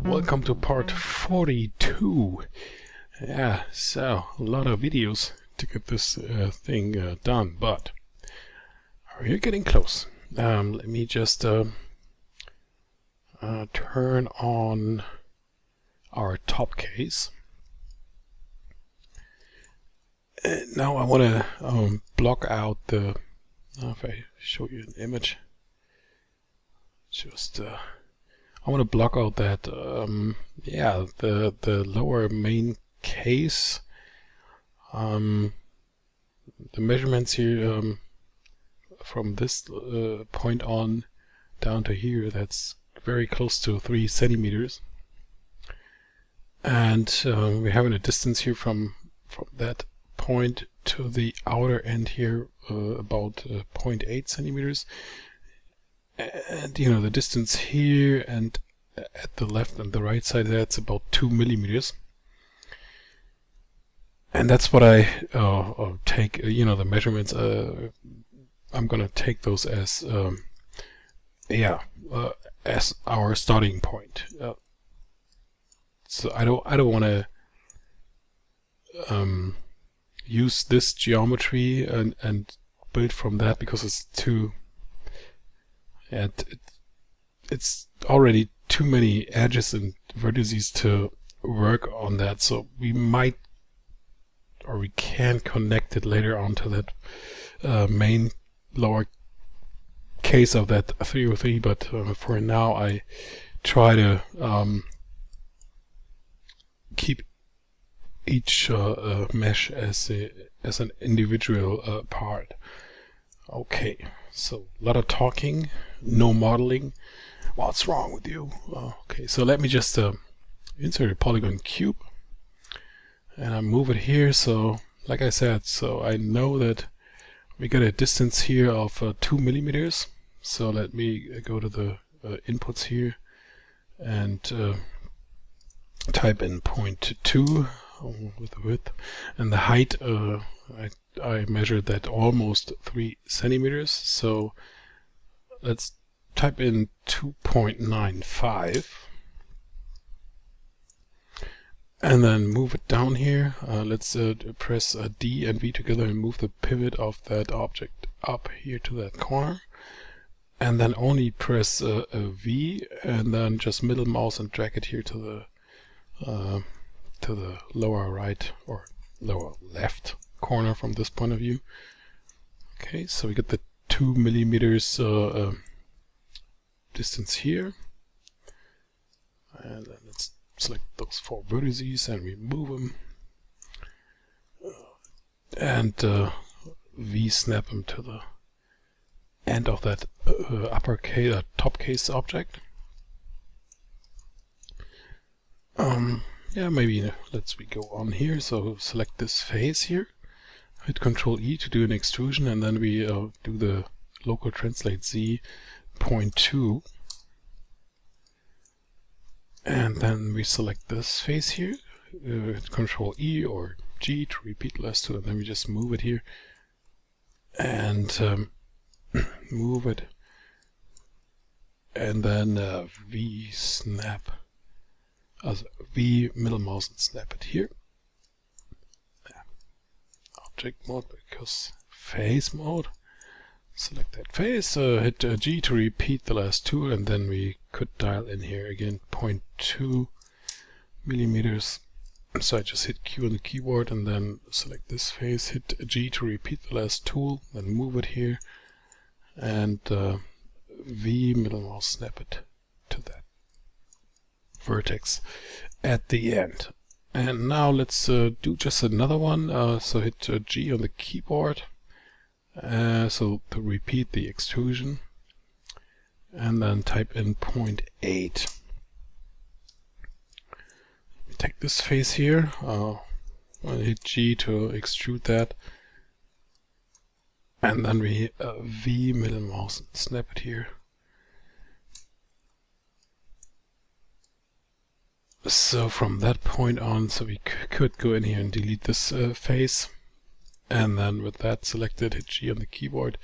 Welcome to part 42. Yeah, so a lot of videos to get this thing done, but we're getting close. Let me just turn on our top case. And now I want to block out the. If I show you an image, just I want to block out that yeah, the lower main case. The measurements here from this point on down to here, that's very close to 3 centimeters, and we're having a distance here from that point to the outer end here about 0.8 centimeters, and you know the distance here and at the left and the right side, that's about 2 millimeters. And that's what I take, you know, the measurements. I'm gonna take those as yeah, as our starting point. So I don't want to use this geometry and build from that, because it's too, it's already too many edges and vertices to work on that. So we might, or we can connect it later on to that main lower case of that 303, but for now I try to keep each mesh as an individual part. Okay, so a lot of talking, no modeling. What's wrong with you? Okay, so let me just insert a polygon cube, and I move it here. So like I said, so I know that we got a distance here of 2 millimeters. So let me go to the inputs here and type in 0.2 with the width, and the height I measured that almost 3 centimeters. So let's type in 2.95 and then move it down here. Let's press D and V together and move the pivot of that object up here to that corner, and then only press a V and then just middle mouse and drag it here to the lower right or lower left corner from this point of view. Okay, so we get the 2 millimeters distance here, and then let's select those 4 vertices and remove them, and V snap them to the end of that upper case, top case object. Yeah, maybe we go on here. So select this face here, hit Control E to do an extrusion, and then we do the local translate Z 0.2, and then we select this face here, Control E or G to repeat the last two, and then we just move it here and move it, and then V snap, V middle mouse and snap it here. Yeah. Object mode, because face mode. Select that face, hit G to repeat the last two, and then we could dial in here again 0.2 millimeters. So I just hit Q on the keyboard and then select this face, hit G to repeat the last tool, then move it here, and V middle mouse snap it to that vertex at the end. And now let's do just another one. So hit G on the keyboard. So to repeat the extrusion, and then type in 0.8. We take this face here, and hit G to extrude that, and then we hit V middle mouse and snap it here. So from that point on, so we could go in here and delete this face. And then with that selected, hit G on the keyboard,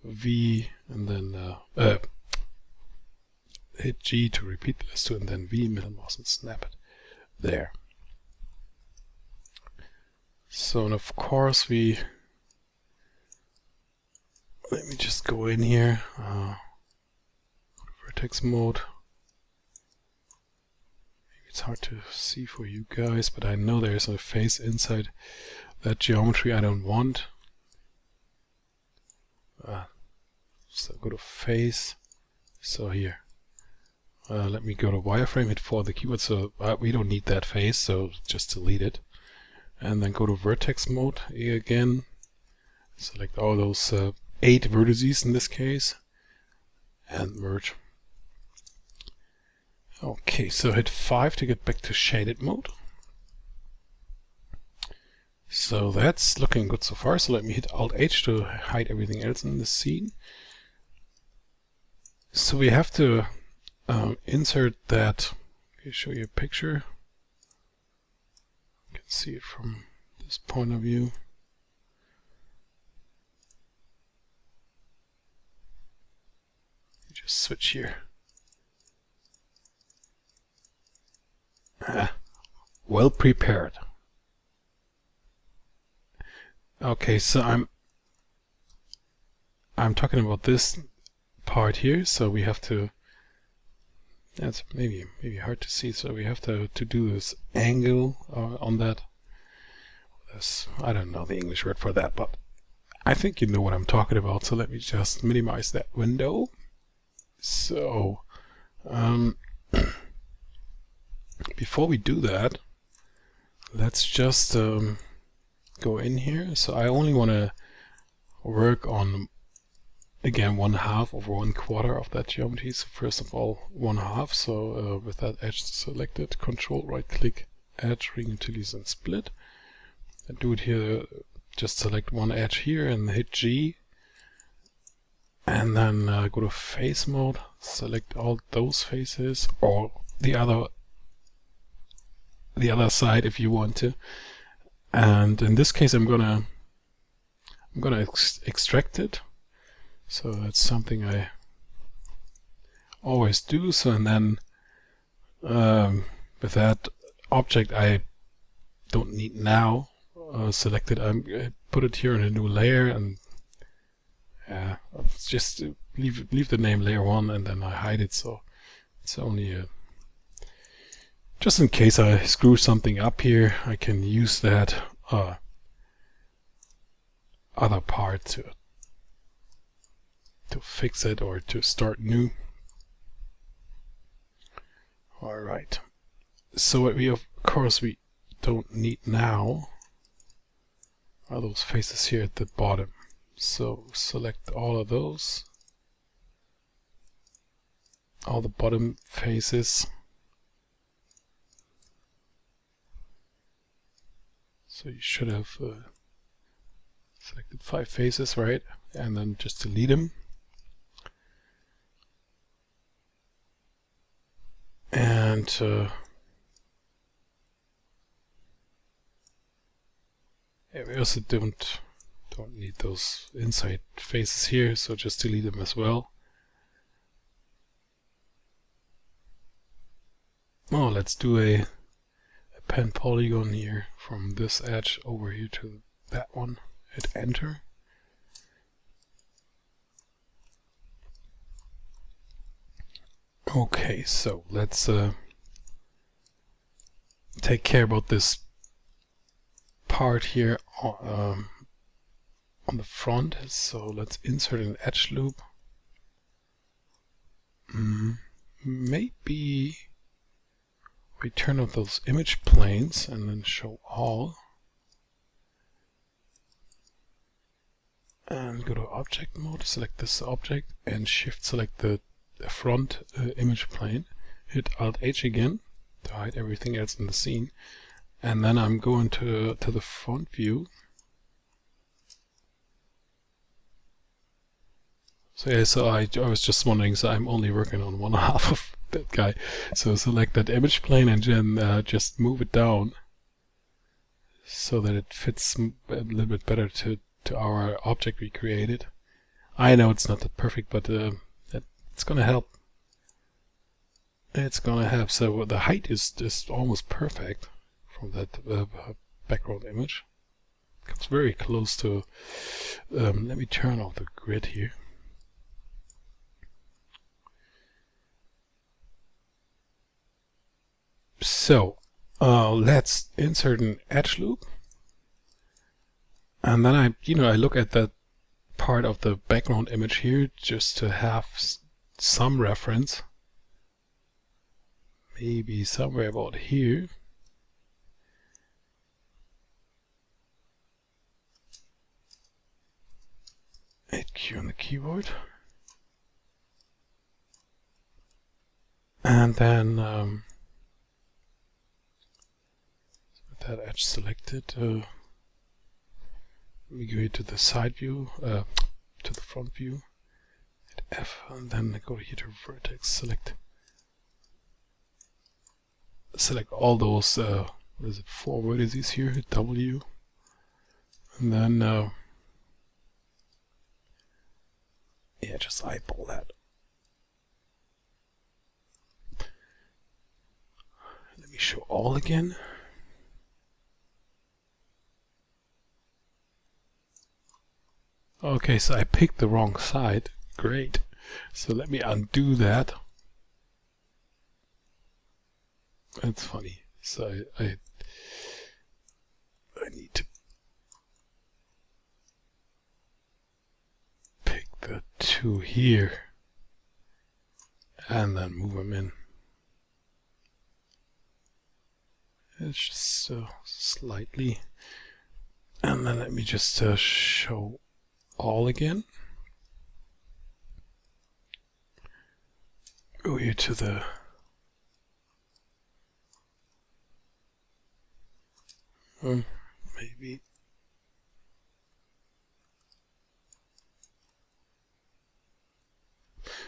V, and then hit G to repeat the list 2, and then V, middle mouse, and snap it. There. So, and of course let me just go in here, go to vertex mode. Maybe it's hard to see for you guys, but I know there's a face inside that geometry I don't want. So go to face, so here. Let me go to wireframe, hit 4 on the keyboard, so we don't need that face, so just delete it. And then go to vertex mode again, select all those 8 vertices in this case, and merge. Okay, so hit 5 to get back to shaded mode. So that's looking good so far, so let me hit Alt-H to hide everything else in the scene. So we have to insert that. I'll show you a picture. You can see it from this point of view. Just switch here. Well prepared. Okay, so I'm talking about this part here, so we have to, that's maybe hard to see, so we have to do this angle on that. This, I don't know the English word for that, but I think you know what I'm talking about, so let me just minimize that window. So before we do that, let's just go in here. So I only want to work on, again, 1/2 over 1/4 of that geometry. So first of all, 1/2. So with that edge selected, Control right click, edge, ring utilities, and split. And do it here. Just select one edge here and hit G. And then go to face mode. Select all those faces, or the other side if you want to. And in this case, I'm gonna extract it. So that's something I always do. So and then with that object I don't need now selected, I put it here in a new layer, and just leave the name layer 1, and then I hide it. So it's only just in case I screw something up here, I can use that other part to fix it or to start new. Alright, so what we of course we don't need now are those faces here at the bottom. So select all of those, all the bottom faces. So you should have selected 5 faces, right? And then just delete them. And yeah, we also don't need those inside faces here, so just delete them as well. Oh, let's do a pen polygon here from this edge over here to that one. Hit enter. Okay, so let's take care about this part here on the front. So let's insert an edge loop. Maybe we turn off those image planes and then show all. And go to object mode, select this object, and shift select the front image plane. Hit Alt-H again to hide everything else in the scene. And then I'm going to the front view. So yeah, so I was just wondering, so I'm only working on 1/2 of that guy. So select that image plane and then just move it down. so that it fits a little bit better to our object we created. I know it's not that perfect, but it's gonna help. It's gonna help. So the height is just almost perfect from that background image. Comes very close to. Let me turn off the grid here. So let's insert an edge loop, and then I look at that part of the background image here just to have some reference. Maybe somewhere about here. Hit Q on the keyboard, and then with that edge selected, we go to the side view, to the front view, hit F, and then go here to vertex, select all those, what is it, 4 vertices here, hit W, and then yeah, just eyeball that. Let me show all again. Okay, so I picked the wrong side. Great. So let me undo that. That's funny. So I need to pick the 2 here and then move them in. It's just slightly. And then let me just show all again. Go here to the maybe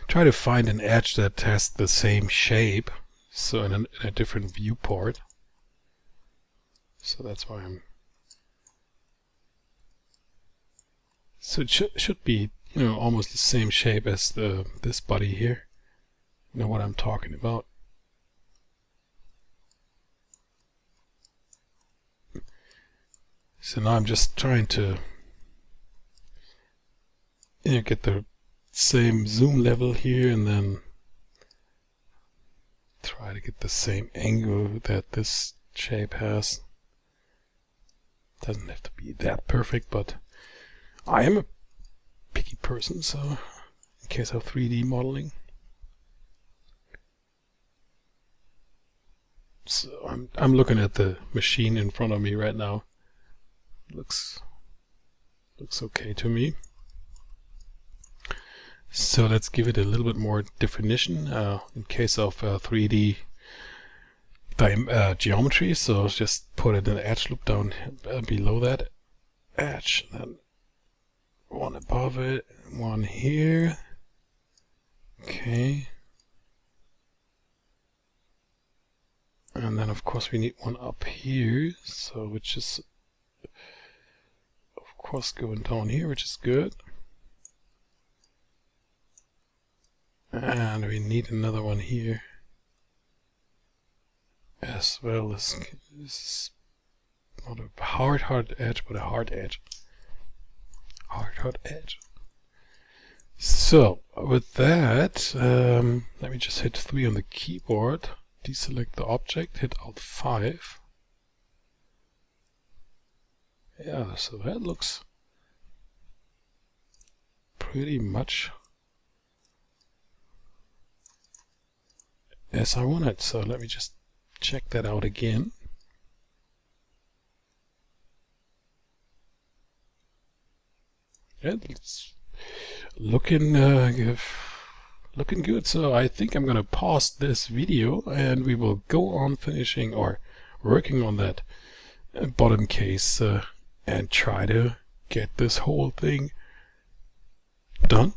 try to find an edge that has the same shape, so in a different viewport. So that's why I'm. So it should be, almost the same shape as this body here. You know what I'm talking about. So now I'm just trying to get the same zoom level here, and then try to get the same angle that this shape has. Doesn't have to be that perfect, but I am a picky person, so in case of 3D modeling. So I'm looking at the machine in front of me right now. Looks okay to me. So let's give it a little bit more definition in case of 3D geometry. So just put it in an edge loop down below that edge, and then one above it, one here. Okay. And then of course we need one up here, so which is of course going down here, which is good. And we need another one here as well. This is not a hard edge, but a hard edge. Hard edge. So with that, let me just hit 3 on the keyboard, deselect the object, hit Alt 5. Yeah, so that looks pretty much as I want it. So let me just check that out again. Yeah, it's looking good. So I think I'm gonna pause this video and we will go on finishing or working on that bottom case and try to get this whole thing done.